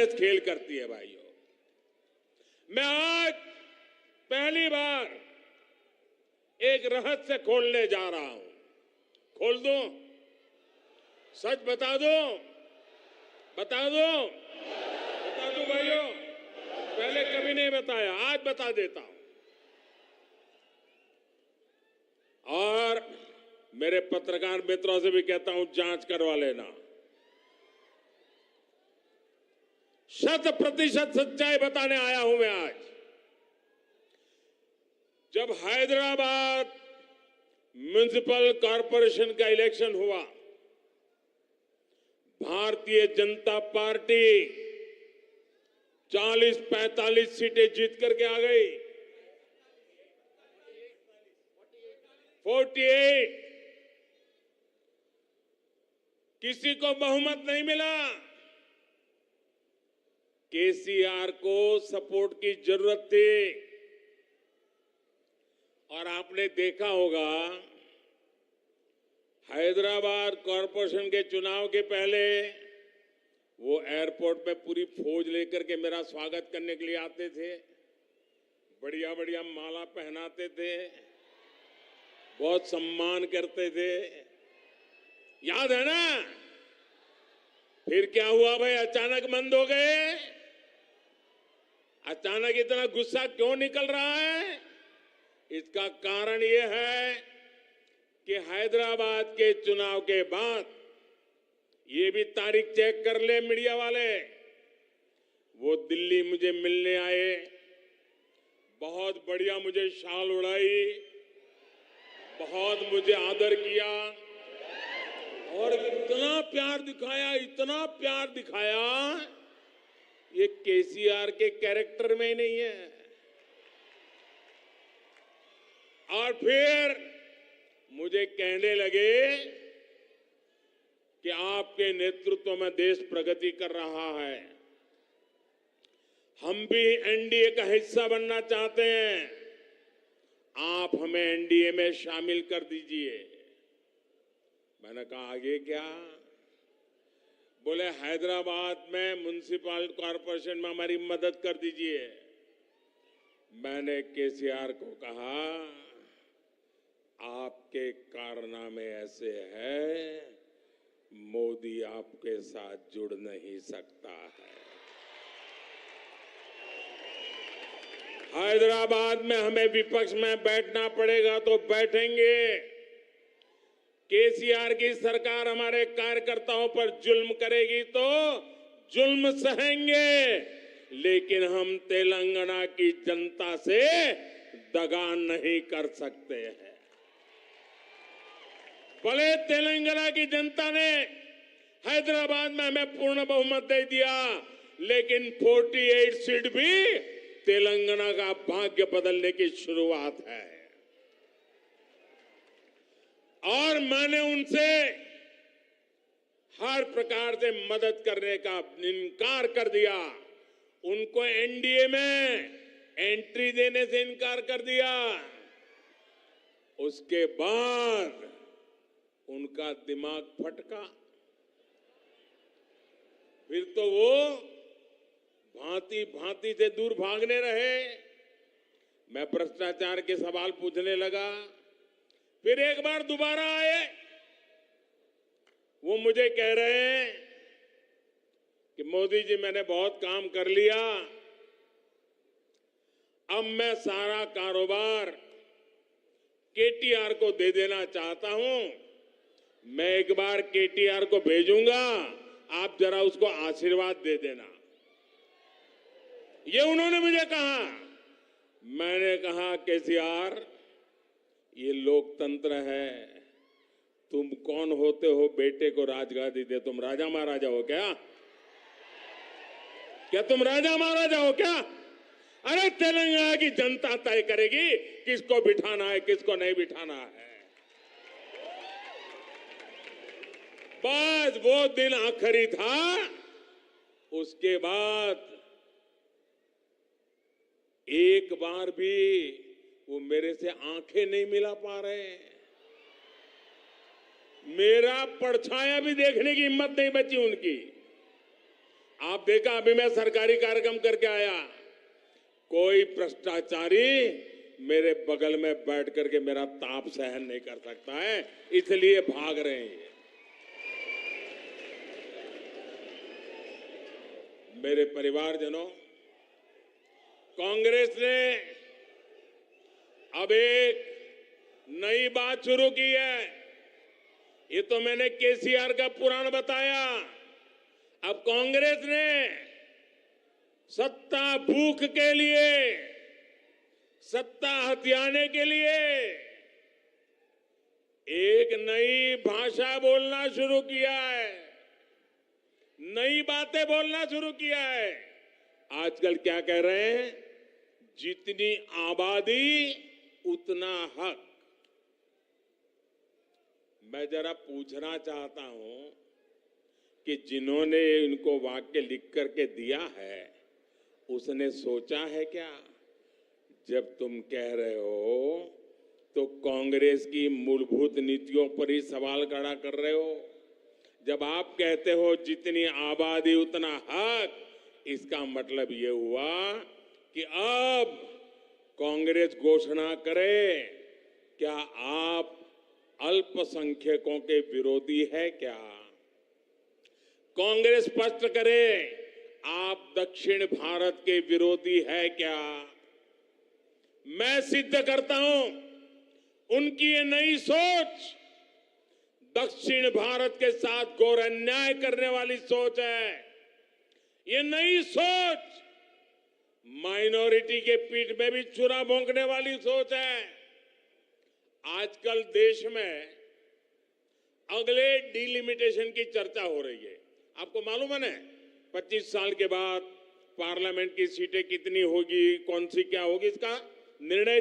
जबरदस्त खेल करती है भाइयों। मैं आज पहली बार एक रहस्य खोलने जा रहा हूं। खोल दूं? सच बता दूं? बता दूं? बता दूं भाइयों? पहले कभी नहीं बताया, आज बता देता हूं। और मेरे पत्रकार मित्रों से भी कहता हूं, जांच करवा लेना। 100% सच्चाई बताने आया हूं मैं आज। जब हैदराबाद म्युनिसिपल कॉरपोरेशन का इलेक्शन हुआ, भारतीय जनता पार्टी 40-45 सीटें जीत करके आ गई। 48। किसी को बहुमत नहीं मिला। केसीआर को सपोर्ट की जरूरत थी। और आपने देखा होगा, हैदराबाद कॉरपोरेशन के चुनाव के पहले वो एयरपोर्ट में पूरी फौज लेकर के मेरा स्वागत करने के लिए आते थे। बढ़िया बढ़िया माला पहनाते थे, बहुत सम्मान करते थे। याद है ना? फिर क्या हुआ भाई? अचानक बंद हो गए। अचानक इतना गुस्सा क्यों निकल रहा है? इसका कारण यह है कि हैदराबाद के चुनाव के बाद, ये भी तारीख चेक कर ले मीडिया वाले, वो दिल्ली मुझे मिलने आए, बहुत बढ़िया मुझे शाल उड़ाई, बहुत मुझे आदर किया और इतना प्यार दिखाया, इतना प्यार दिखाया, ये केसीआर के कैरेक्टर में ही नहीं है। और फिर मुझे कहने लगे कि आपके नेतृत्व में देश प्रगति कर रहा है, हम भी एनडीए का हिस्सा बनना चाहते हैं, आप हमें एनडीए में शामिल कर दीजिए। मैंने कहा आगे क्या? बोले हैदराबाद में म्युनिसिपल कॉरपोरेशन में हमारी मदद कर दीजिए। मैंने केसीआर को कहा, आपके कारनामे ऐसे हैं, मोदी आपके साथ जुड़ नहीं सकता है। हैदराबाद में हमें विपक्ष में बैठना पड़ेगा तो बैठेंगे। केसीआर की सरकार हमारे कार्यकर्ताओं पर जुल्म करेगी तो जुल्म सहेंगे, लेकिन हम तेलंगाना की जनता से दगा नहीं कर सकते हैं। भले तेलंगाना की जनता ने हैदराबाद में हमें पूर्ण बहुमत दे दिया, लेकिन 48 सीट भी तेलंगाना का भाग्य बदलने की शुरुआत है। और मैंने उनसे हर प्रकार से मदद करने का इनकार कर दिया। उनको एनडीए में एंट्री देने से इनकार कर दिया। उसके बाद उनका दिमाग फटका। फिर तो वो भांति भांति से दूर भागने रहे। मैं भ्रष्टाचार के सवाल पूछने लगा, फिर एक बार दोबारा आए। वो मुझे कह रहे हैं कि मोदी जी, मैंने बहुत काम कर लिया, अब मैं सारा कारोबार केटीआर को दे देना चाहता हूं। मैं एक बार केटीआर को भेजूंगा, आप जरा उसको आशीर्वाद दे देना। ये उन्होंने मुझे कहा। मैंने कहा, केसीआर, ये लोकतंत्र है, तुम कौन होते हो बेटे को राजगादी दे? तुम राजा महाराजा हो क्या? क्या तुम राजा महाराजा हो क्या? अरे तेलंगाना की जनता तय करेगी किसको बिठाना है, किसको नहीं बिठाना है। बस वो दिन आखिरी था। उसके बाद एक बार भी वो मेरे से आंखें नहीं मिला पा रहे। मेरा परछाया भी देखने की हिम्मत नहीं बची उनकी। आप देखा, अभी मैं सरकारी कार्यक्रम करके आया, कोई भ्रष्टाचारी मेरे बगल में बैठ करके मेरा ताप सहन नहीं कर सकता है, इसलिए भाग रहे हैं ये। मेरे परिवारजनों, कांग्रेस ने अब एक नई बात शुरू की है। ये तो मैंने केसीआर का पुराण बताया। अब कांग्रेस ने सत्ता भूख के लिए, सत्ता हथियाने के लिए एक नई भाषा बोलना शुरू किया है, नई बातें बोलना शुरू किया है। आजकल क्या कह रहे हैं? जितनी आबादी उतना हक। मैं जरा पूछना चाहता हूं कि जिन्होंने इनको वाक्य लिख करके दिया है, उसने सोचा है क्या? जब तुम कह रहे हो तो कांग्रेस की मूलभूत नीतियों पर ही सवाल खड़ा कर रहे हो। जब आप कहते हो जितनी आबादी उतना हक, इसका मतलब ये हुआ कि अब कांग्रेस घोषणा करे, क्या आप अल्पसंख्यकों के विरोधी है क्या? कांग्रेस स्पष्ट करे, आप दक्षिण भारत के विरोधी है क्या? मैं सिद्ध करता हूं, उनकी ये नई सोच दक्षिण भारत के साथ घोर अन्याय करने वाली सोच है। ये नई सोच माइनॉरिटी के पीठ में भी छुरा भोंकने वाली सोच है। आजकल देश में अगले डिलिमिटेशन की चर्चा हो रही है। आपको मालूम है ना, 25 साल के बाद पार्लियामेंट की सीटें कितनी होगी, कौन सी क्या होगी, इसका निर्णय